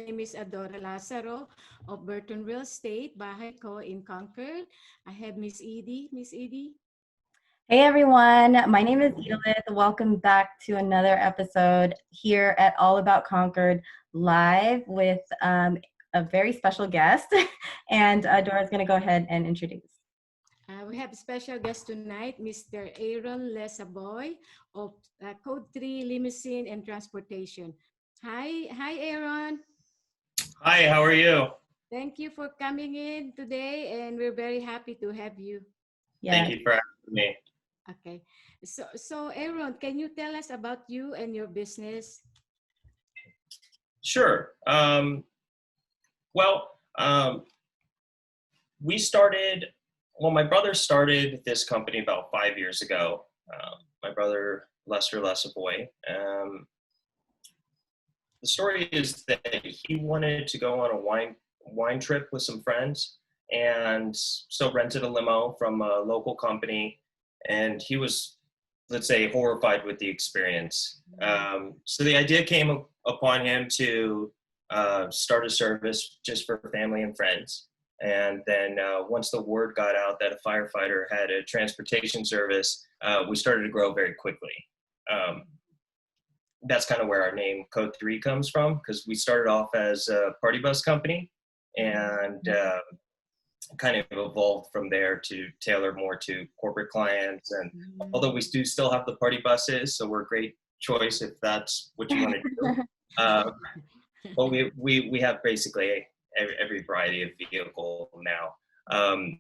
name is Adora Lazaro of Burton Real Estate, Bahayco in Concord. I have Miss Ede. Miss Ede. Hey everyone, my name is Edelith. Welcome back to another episode here at All About Concord live with a very special guest. And Dora's going to go ahead and introduce. We have a special guest tonight, Mr. Aaron Lesavoy of Code Three, Limousine and Transportation. Hi, Aaron. Hi, how are you? Thank you for coming in today, and we're very happy to have you. Thank you for having me. Okay, so Aaron, can you tell us about you and your business? Sure. My brother started this company about 5 years ago. My brother, Lesavoy. The story is that he wanted to go on a wine trip with some friends, and so rented a limo from a local company, and he was, let's say, horrified with the experience. So the idea came upon him to start a service just for family and friends. And then once the word got out that a firefighter had a transportation service, we started to grow very quickly. That's kind of where our name Code 3 comes from, because we started off as a party bus company and kind of evolved from there to tailor more to corporate clients. And although we do still have the party buses, so we're a great choice if that's what you want to do. But we have basically every variety of vehicle now. I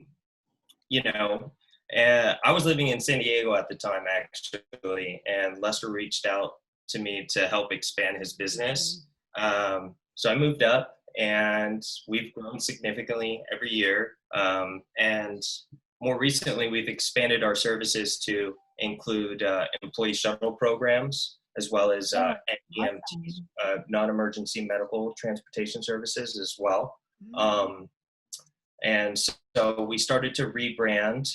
was living in San Diego at the time, actually, and Lester reached out to me to help expand his business. So I moved up, and we've grown significantly every year. And more recently, we've expanded our services to include employee shuttle programs, as well as NEMT, non-emergency medical transportation services as well. And so we started to rebrand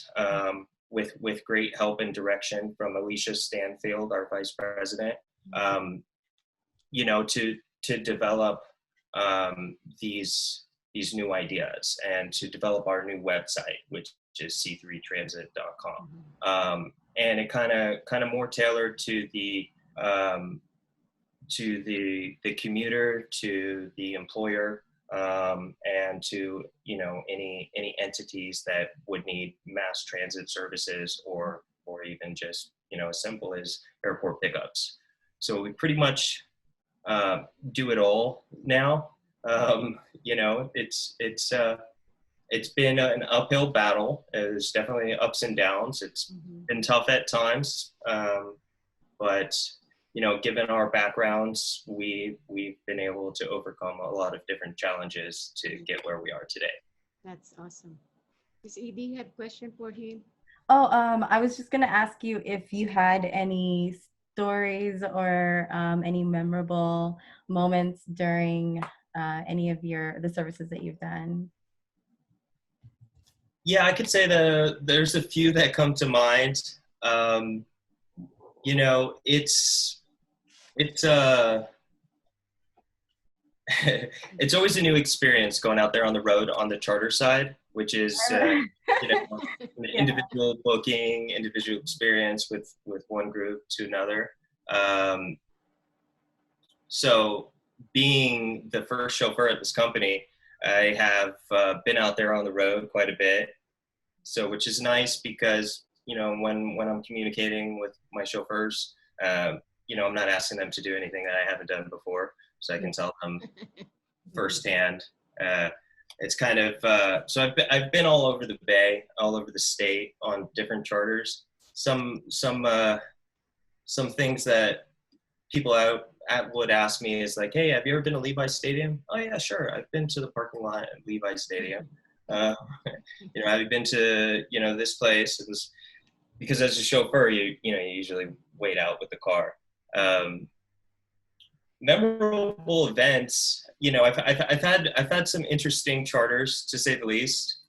with great help and direction from Alicia Stanfield, our vice president, to develop these new ideas and to develop our new website, which is c3transit.com. And it kind of more tailored to the commuter, to the employer, and to any entities that would need mass transit services or even just as simple as airport pickups. So we pretty much do it all now. It's been an uphill battle. There's definitely ups and downs. It's been tough at times, but given our backgrounds, we've been able to overcome a lot of different challenges to get where we are today. That's awesome. Miss Ede, you have a question for him? I was just going to ask you if you had any stories or any memorable moments during any of the services that you've done. Yeah, I could say there's a few that come to mind. It's always a new experience going out there on the road on the charter side, which is an individual booking, individual experience with one group to another. So being the first chauffeur at this company, I have been out there on the road quite a bit. So which is nice because when I'm communicating with my chauffeurs, I'm not asking them to do anything that I haven't done before, so I can tell them firsthand. It's kind of so I've been all over the Bay, all over the state on different charters. Some things that people out would ask me is like, hey, have you ever been to Levi's Stadium? Oh yeah, sure. I've been to the parking lot at Levi's Stadium. Have you been to this place? It was because as a chauffeur, you usually wait out with the car. Memorable events. I've had some interesting charters, to say the least.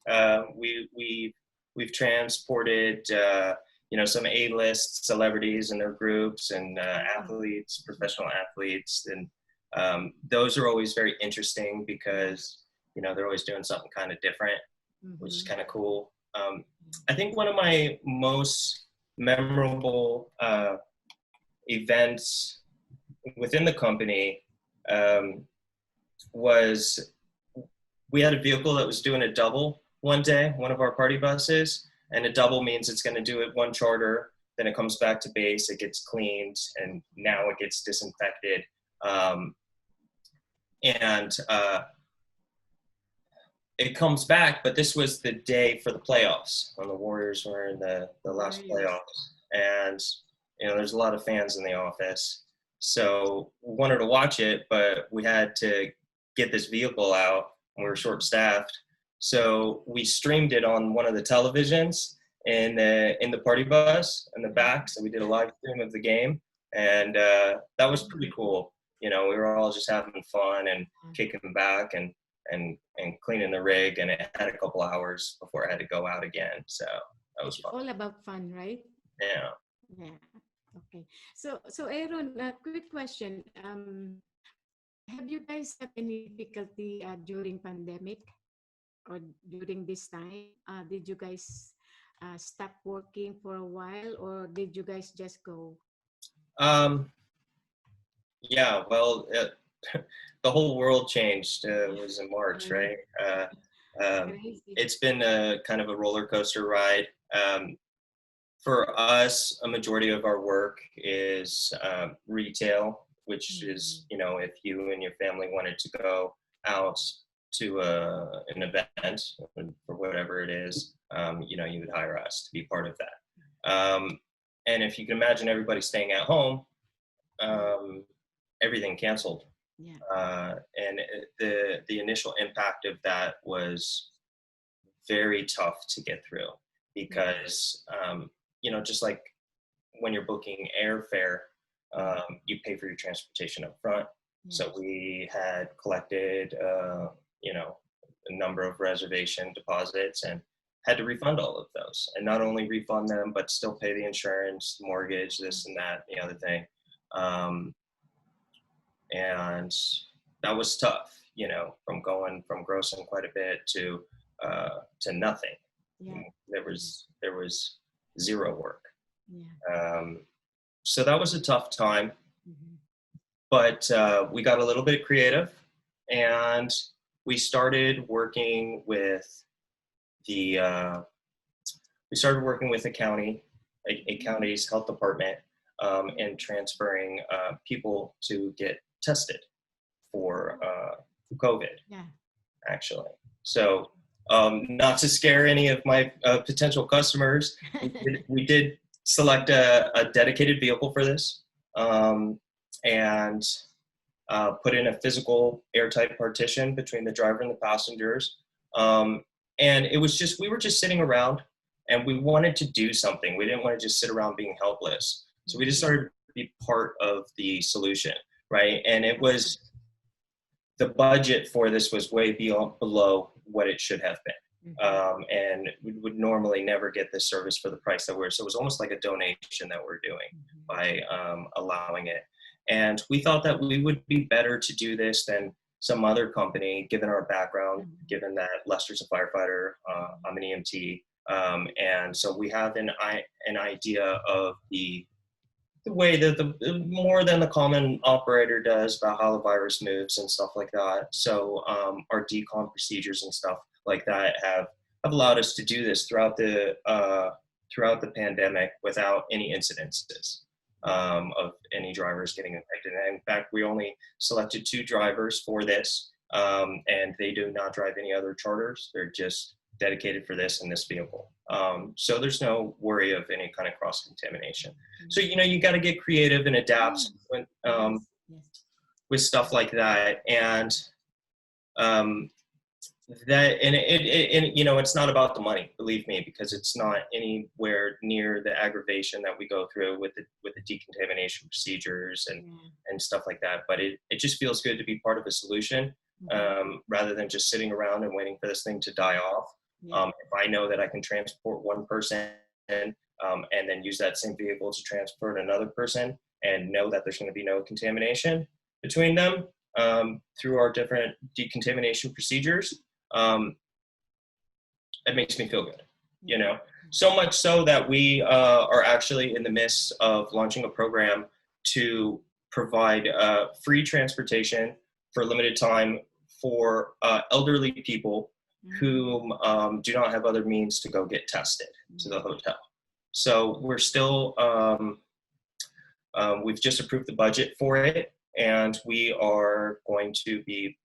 We've transported some A-list celebrities and their groups and athletes, professional athletes, and Those are always very interesting because, you know, they're always doing something kind of different, which is kind of cool. I think one of my most memorable events within the company was we had a vehicle that was doing a double one day, one of our party buses, and a double means it's going to do it one charter, then it comes back to base, it gets cleaned, and now it gets disinfected. And it comes back, but this was the day for the playoffs when the Warriors were in the last playoffs. And, you know, there's a lot of fans in the office. So we wanted to watch it, but we had to get this vehicle out. We were short-staffed. So we streamed it on one of the televisions in the party bus in the back. So we did a live stream of the game. And that was pretty cool. You know, we were all just having fun and kicking back and cleaning the rig, and it had a couple hours before I had to go out again. So that was fun. All about fun, right? Yeah. Yeah. Okay. So Aaron, a quick question. Have you guys had any difficulty during pandemic or during this time? Did you guys stop working for a while, or did you guys just go? Yeah, well, the whole world changed. Was in March, right? It's been a kind of a roller coaster ride. For us, a majority of our work is retail, which is, you know, if you and your family wanted to go out to an event for whatever it is, you know, you would hire us to be part of that. And if you can imagine everybody staying at home, everything canceled. Yeah. And the initial impact of that was very tough to get through because, you know, just like when you're booking airfare, you pay for your transportation up front. Yes. So we had collected, you know, a number of reservation deposits and had to refund all of those. And not only refund them, but still pay the insurance, mortgage, this and that, the other thing. And that was tough, you know, from going from grossing quite a bit to nothing. Yeah. There was zero work. Yeah. So that was a tough time, Mm-hmm. but we got a little bit creative, and we started working with a county's health department, and transferring people to get tested for COVID. Yeah. Actually. So not to scare any of my potential customers, we did select a dedicated vehicle for this, and put in a physical airtight partition between the driver and the passengers. And it was just, we were just sitting around and we wanted to do something. We didn't want to just sit around being helpless. So we just started to be part of the solution, right? And it was, the budget for this was way below what it should have been. And we would normally never get this service for the price that so it was almost like a donation that we're doing by allowing it. And we thought that we would be better to do this than some other company, given our background, given that Lester's a firefighter, I'm an EMT. And so we have an idea of the way that the more than the common operator does about how the virus moves and stuff like that. So our decon procedures and stuff like that have allowed us to do this throughout the pandemic without any incidences of any drivers getting infected. And in fact, we only selected 2 drivers for this, and they do not drive any other charters. They're just dedicated for this and this vehicle. So there's no worry of any kind of cross-contamination. So, you know, you got to get creative and adapt with stuff like that. And you know, it's not about the money, believe me, because it's not anywhere near the aggravation that we go through with the decontamination procedures and stuff like that. But it just feels good to be part of a solution, rather than just sitting around and waiting for this thing to die off. If I know that I can transport one person, and then use that same vehicle to transport another person, and know that there's going to be no contamination between them, through our different decontamination procedures, it makes me feel good, you know. So much so that we are actually in the midst of launching a program to provide free transportation for a limited time for elderly people who do not have other means to go get tested to the hotel. So we're still, we've just approved the budget for it, and we are going to be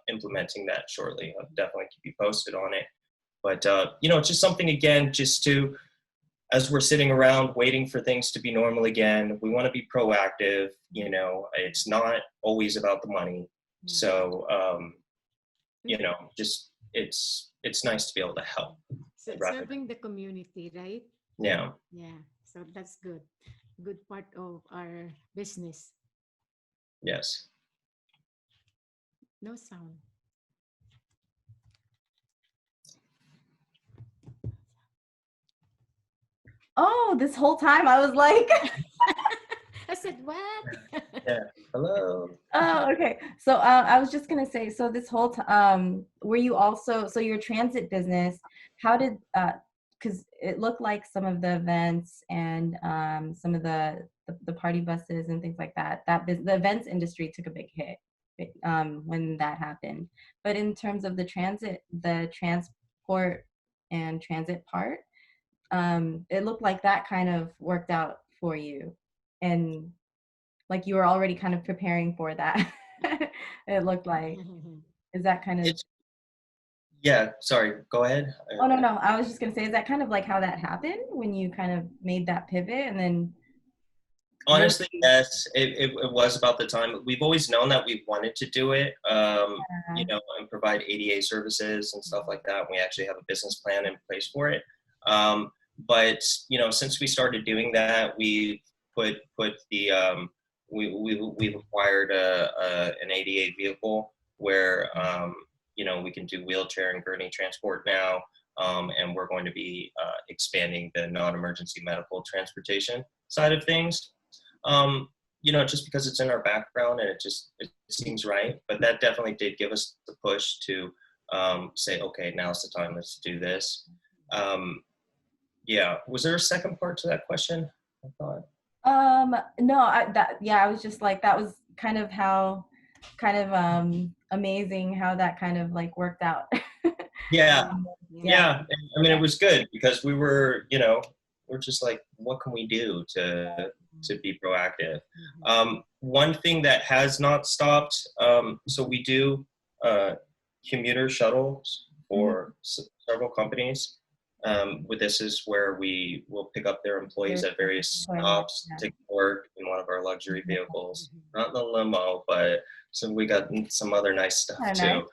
implementing that shortly. I'll definitely keep you posted on it. But, you know, it's just something, again, just to, as we're sitting around waiting for things to be normal again, we want to be proactive. You know, it's not always about the money. So, you know, just it's nice to be able to help. So serving the community, right? Yeah. Yeah. So that's good. Good part of our business. Yes. No sound. Oh, this whole time I was like, I said, what? Yeah. Hello. oh, okay. So I was just gonna say, so this whole time, were you also, so your transit business, how did, because it looked like some of the events and some of the party buses and things like that, the events industry took a big hit when that happened. But in terms of the transport and transit part, it looked like that kind of worked out for you, and like you were already kind of preparing for that. It looked like, is that kind of, Yeah, sorry, go ahead. oh no, I was just gonna say, is that kind of like how that happened when you kind of made that pivot? And then Honestly, yes, it was about the time. We've always known that we wanted to do it, you know, and provide ADA services and stuff like that. We actually have a business plan in place for it. But, you know, since we started doing that, we put the, we've acquired an ADA vehicle where, you know, we can do wheelchair and gurney transport now. And we're going to be expanding the non-emergency medical transportation side of things. You know, just because it's in our background and it seems right. But that definitely did give us the push to say, okay, now's the time, let's do this. Yeah, was there a second part to that question? I thought. no, I was just like, that was kind of how, amazing how that kind of like worked out. Yeah. I mean, it was good because we were, you know, we're just like, what can we do to be proactive? One thing that has not stopped, so we do commuter shuttles for several companies. This is where we will pick up their employees at various stops, take work in one of our luxury vehicles, not in the limo, but we got some other nice stuff too.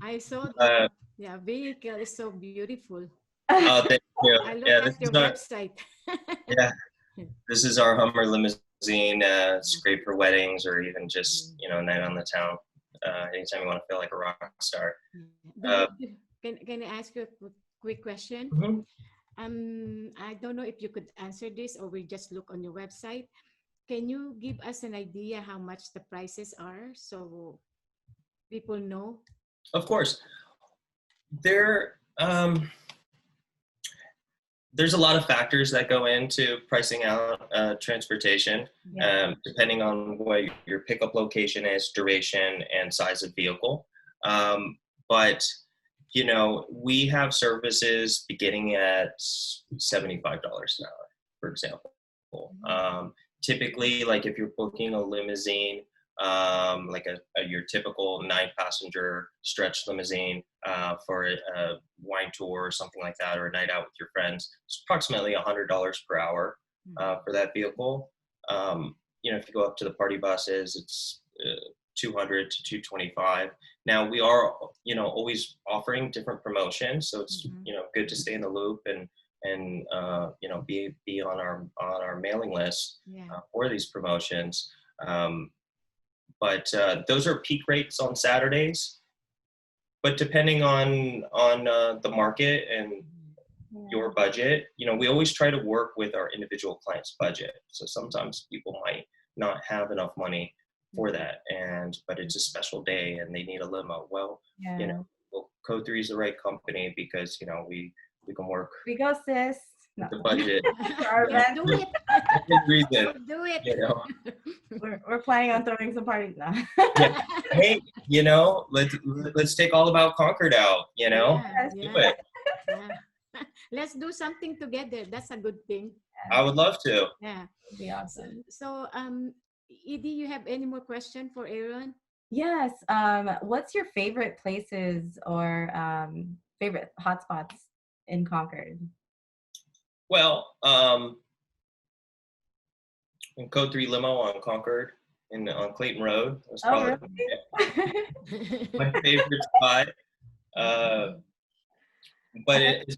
I saw that. Yeah, vehicle is so beautiful. Oh, thank you. I looked at your website. Yeah, this is our Hummer limousine. It's great for weddings or even just, you know, a night on the town. Anytime you want to feel like a rock star. Can I ask you a quick question? I don't know if you could answer this or we just look on your website. Can you give us an idea how much the prices are so people know? Of course. There's a lot of factors that go into pricing out transportation, depending on what your pickup location is, duration, and size of vehicle. But, you know, we have services beginning at $75 an hour, for example. Typically, like if you're booking a limousine, like your typical 9-passenger stretch limousine for a wine tour or something like that, or a night out with your friends, it's approximately $100 per hour for that vehicle. You know, if you go up to the party buses, it's $200 to $225. Now we are, you know, always offering different promotions, so it's you know, good to stay in the loop and you know, be on our mailing list for these promotions. But those are peak rates on Saturdays. But depending on the market and your budget, you know, we always try to work with our individual client's budget. So sometimes people might not have enough money for that. But it's a special day and they need a limo. Well, you know, Code Three is the right company because, you know, we can work We go, sis. No. the budget. Yeah, do it. Good reason, Do it. you know. We're planning on throwing some parties now. Yeah. Hey, you know, let's take All About Concord out, you know. Yeah, Do yeah, it. yeah. Let's do something together. That's a good thing. I would love to. Yeah. It'd be awesome. So, Edie, you have any more question for Aaron? Yes. What's your favorite places or favorite hotspots in Concord? Well, in Code 3 limo on Concord on Clayton Road. That was probably Really? my favorite spot. But it's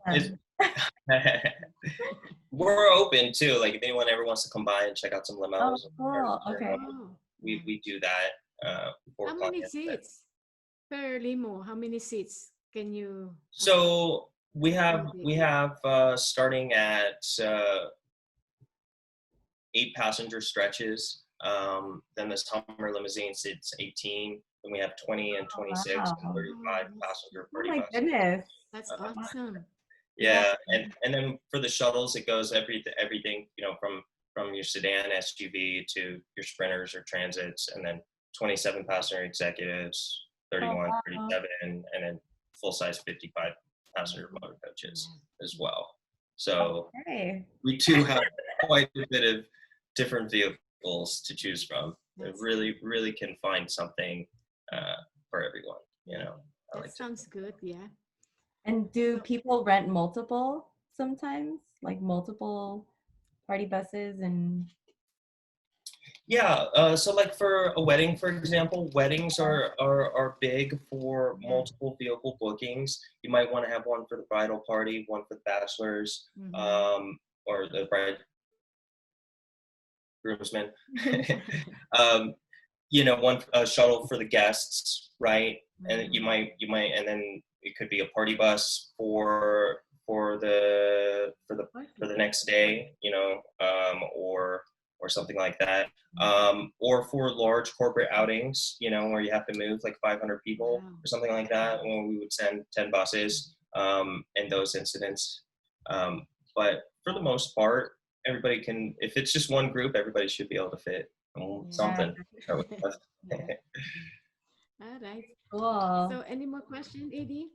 we're open too. Like if anyone ever wants to come by and check out some limos, cool. Okay. we do that. How many seats per limo? How many seats can you? So we have starting at 8 passenger stretches. Then the summer limousine sits 18. Then we have 20 and 26 and 35 passenger party buses. Oh my goodness. That's awesome. Yeah, and then for the shuttles, it goes everything, you know, from your sedan SUV to your sprinters or transits, and then 27 passenger executives, 31, 37, and then full size 55 passenger motor coaches as well. So we do have quite a bit of different vehicles to choose from. It really can find something for everyone, you know. That sounds good, yeah. And do people rent multiple sometimes, like multiple party buses and? Yeah, so like for a wedding, for example, weddings are big for multiple vehicle bookings. You might want to have one for the bridal party, one for the bachelors, or the bride groomsmen. You know, one shuttle for the guests, right? And you might, and then it could be a party bus for the next day, you know, or something like that, or for large corporate outings, you know, where you have to move like 500 people or something like that, when we would send 10 buses in those incidents. But for the most part, everybody can, if it's just one group, everybody should be able to fit something. All right. Cool. So any more questions, Edie?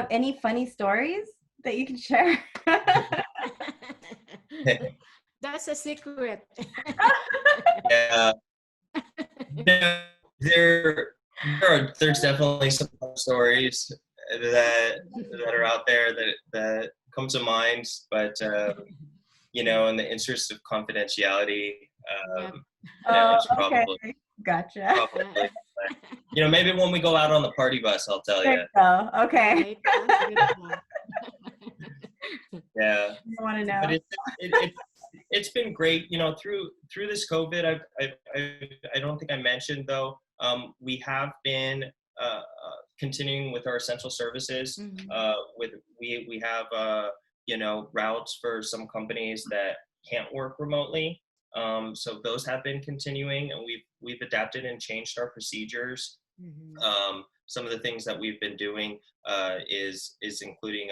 Any funny stories that you can share? That's a secret. Yeah. There's definitely some stories that are out there that come to mind, but you know, in the interest of confidentiality, Okay. Gotcha. Probably, you know, maybe when we go out on the party bus, I'll tell you. Okay. Yeah. I want to know. But it's been great, you know, through this COVID. I don't think I mentioned though. We have been continuing with our essential services. We have you know, routes for some companies that can't work remotely. So those have been continuing, and we've adapted and changed our procedures. Some of the things that we've been doing is including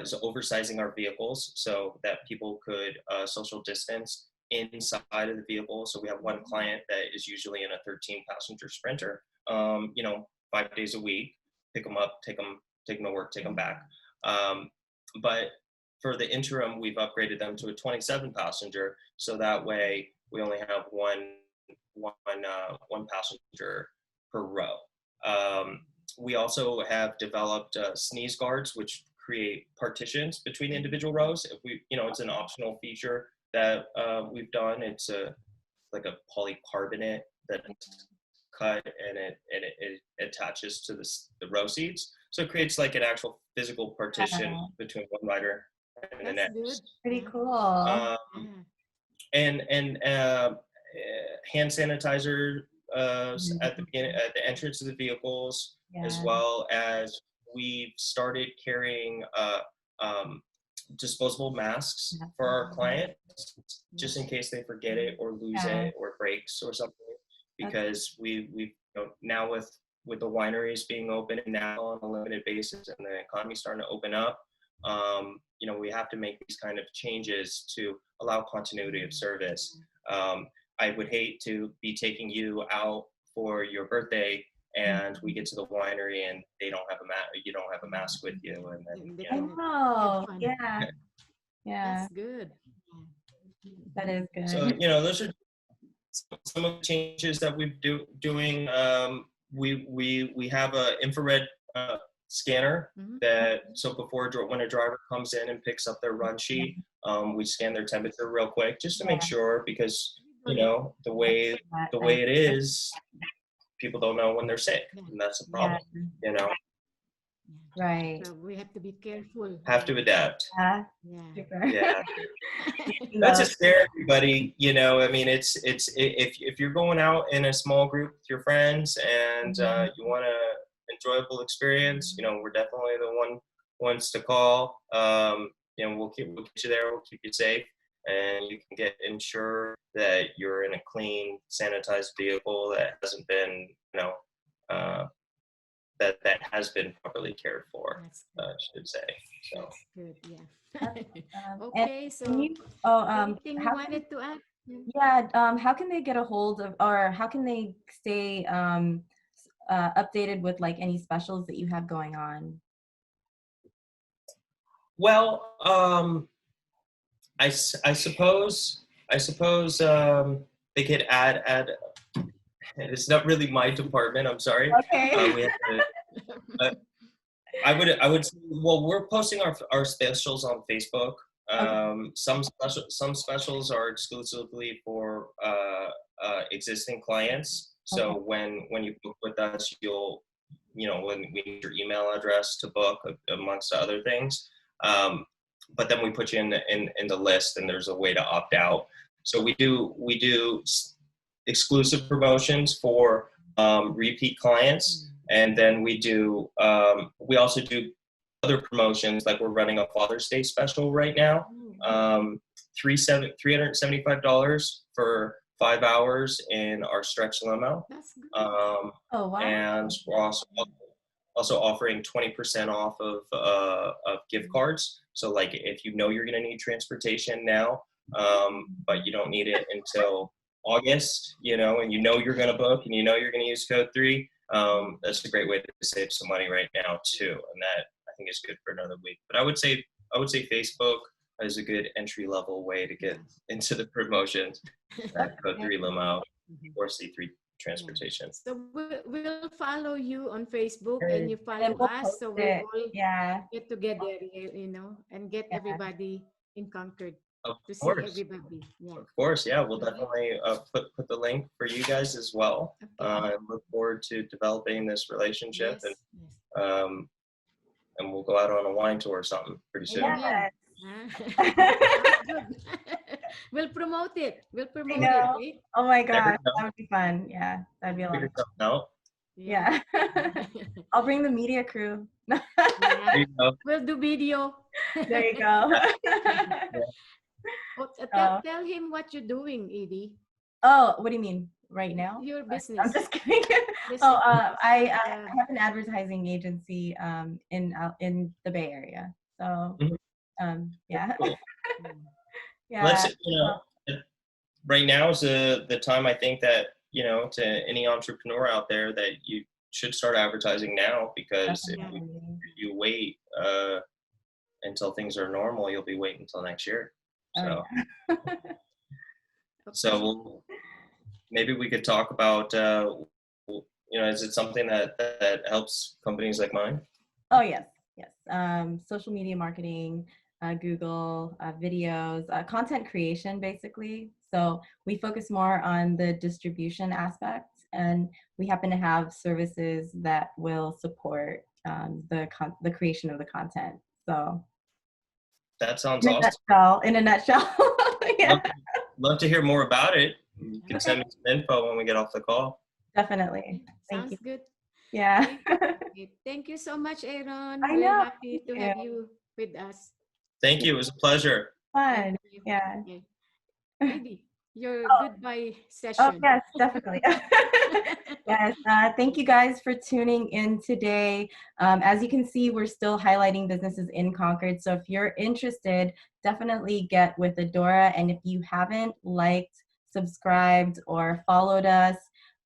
is oversizing our vehicles so that people could social distance inside of the vehicle. So we have one client that is usually in a 13 passenger Sprinter, you know, 5 days a week, pick them up, take them to work, take them back. But for the interim, we've upgraded them to a 27 passenger. So that way we only have one passenger per row. We also have developed sneeze guards, which create partitions between individual rows. If we, you know, it's an optional feature that we've done. It's like a polycarbonate that's cut and it attaches to the row seats. So it creates like an actual physical partition between one rider and the next. Good. Pretty cool. And hand sanitizer at the entrance of the vehicles, as well as we've started carrying disposable masks for our clients, just in case they forget it or lose it or it breaks or something. because we now with the wineries being open and now on a limited basis and the economy starting to open up, we have to make these kind of changes to allow continuity of service. I would hate to be taking you out for your birthday and we get to the winery and they don't have you don't have a mask with you, and then Oh, yeah. That's good. That is good. So those are some of the changes that we're doing. We have an infrared scanner so when a driver comes in and picks up their run sheet, we scan their temperature real quick just to make sure, because the way it is, people don't know when they're sick, and that's a problem. Right. So we have to be careful. Have to adapt. Yeah. Yeah. That's a scare everybody. I mean, it's if you're going out in a small group with your friends and you want an enjoyable experience, we're definitely the ones to call. We'll get you there. We'll keep you safe, and you can ensure that you're in a clean, sanitized vehicle that hasn't been, that has been properly cared for. I should say. So. That's good. Yeah. Okay. So. Anything you wanted to add? Yeah. How can they get a hold of, or how can they stay updated with like any specials that you have going on? Well, I suppose they could add. It's not really my department. I'm sorry. Okay. We have to, I would say, well, we're posting our specials on Facebook. Some specials are exclusively for existing clients. So when you book with us, when we need your email address to book, amongst other things. But then we put you in the list, and there's a way to opt out. So we do exclusive promotions for repeat clients, and then we also do other promotions, like we're running a Father's Day special right now. $375 for 5 hours in our stretch limo. That's good. Oh, wow. And we're also offering 20% off of gift cards. So like if you're going to need transportation now, but you don't need it until August, and you're going to book and you're going to use Code 3, that's a great way to save some money right now too. And that I think is good for another week. But I would say Facebook is a good entry level way to get into the promotions. Code 3 limo or C3 transportation. So we'll follow you on Facebook and you follow us, so we all get together, and get everybody in Concord to see everybody. Of course, we'll definitely put the link for you guys as well. I look forward to developing this relationship, and we'll go out on a wine tour or something pretty soon. Yes. We'll promote it. Okay? Oh my gosh, that would be fun. Yeah, that'd be a lot of fun. Yeah. I'll bring the media crew. We'll do video. There you go. Tell him what you're doing, Edie. Oh, what do you mean? Right now? Your business. I'm just kidding. I have an advertising agency in the Bay Area. So yeah. Cool. Yeah. Let's right now is the time, I think, that to any entrepreneur out there, that you should start advertising now, because if you wait until things are normal, you'll be waiting until next year. So so maybe we could talk about is it something that helps companies like mine? Oh yes. Social media marketing, Google, videos, content creation, basically. So we focus more on the distribution aspect, and we happen to have services that will support the creation of the content. So that sounds awesome. In a nutshell. Love to hear more about it. You can send me some info when we get off the call. Definitely. Sounds good. Yeah. Thank you so much, Aaron. I We're know. happy to have you with us. Thank you. It was a pleasure. Fun. Yeah. Maybe your goodbye Oh, session. yes, definitely. Yes, thank you guys for tuning in today. As you can see, we're still highlighting businesses in Concord. So if you're interested, definitely get with Adora. And if you haven't liked, subscribed, or followed us,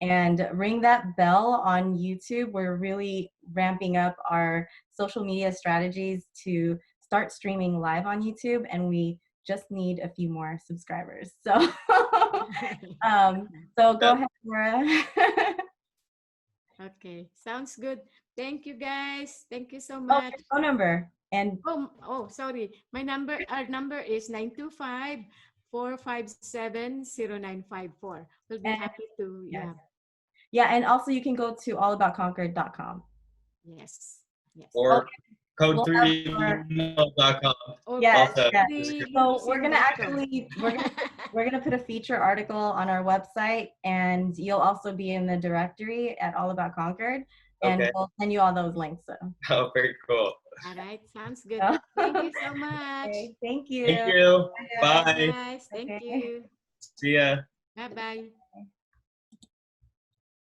and ring that bell on YouTube, we're really ramping up our social media strategies to start streaming live on YouTube. And we just need a few more subscribers. So, so go ahead, Laura. Okay, sounds good. Thank you guys. Thank you so Oh, much. your phone number. And Sorry. Our number is 925-457-0954. We'll be and happy to, yes. yeah. Yeah, and also you can go to allaboutconcord.com. Yes. Yes. Or We'll have our, code3limo.com. Or yes, Also, yes. So we're gonna limousine.com. actually we're gonna put a feature article on our website, and you'll also be in the directory at All About Concord, and Okay. we'll send you all those links. So. Oh, very cool. All right. Sounds good. Oh. Thank you so much. Okay, thank you. Thank you. Bye, Bye. guys. Thank Okay. you. See ya. Bye-bye.